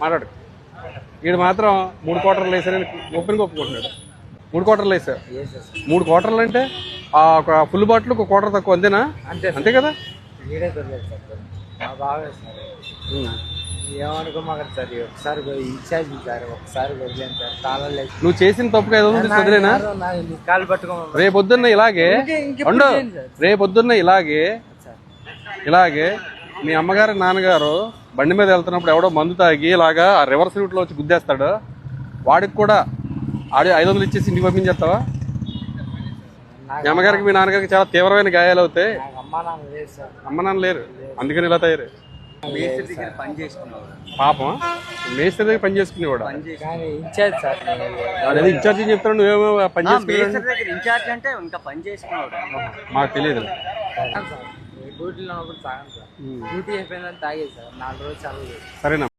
మాట్లాడు. వీడు మాత్రం 3 క్వార్టర్లు వేసారని ఓపెన్గా ఒప్పుకుంటున్నాడు. 3 క్వార్టర్లు వేసారు. 3 క్వార్టర్లు అంటే ఒక ఫుల్ బాటిల్ ఒక క్వార్టర్ తక్కువ అంతేనా? అంతే కదా. ఏమనుకోమాకండి సార్, ఒకసారి ఇన్ఛార్జ్ సార్, ఒకసారి వదిలేను సార్. తాళాలు నువ్వు చేసిన తప్పుగా 500 వదిలేనా? కాలు పట్టుకో. రేపొద్దున్న ఇలాగే మీ అమ్మగారు నాన్నగారు బండి మీద వెళ్తున్నప్పుడు ఎవడో మందు తాగి ఇలాగా ఆ రివర్స్ రూట్లో వచ్చి గుద్దేస్తాడు. వాడికి కూడా 500 ఇచ్చేసి ఇంటికి పంపించేస్తావా? మీ అమ్మగారికి మీ నాన్నగారికి చాలా తీవ్రమైన గాయాలు అవుతాయి. అమ్మ నాన్న లేరు, అందుకని ఇలా తయారు. పాపం మేస్త్రి దగ్గర పని చేసుకునేవాడు. అదే ఇన్ఛార్జ్ చెప్తాను, నువ్వేమో పని చేసుకునేవాడు. మాకు తెలియదు. డ్యూటీలో డ్యూటీ అయిపోయిందని తాగేది సార్ 4 రోజులు. సరేనా?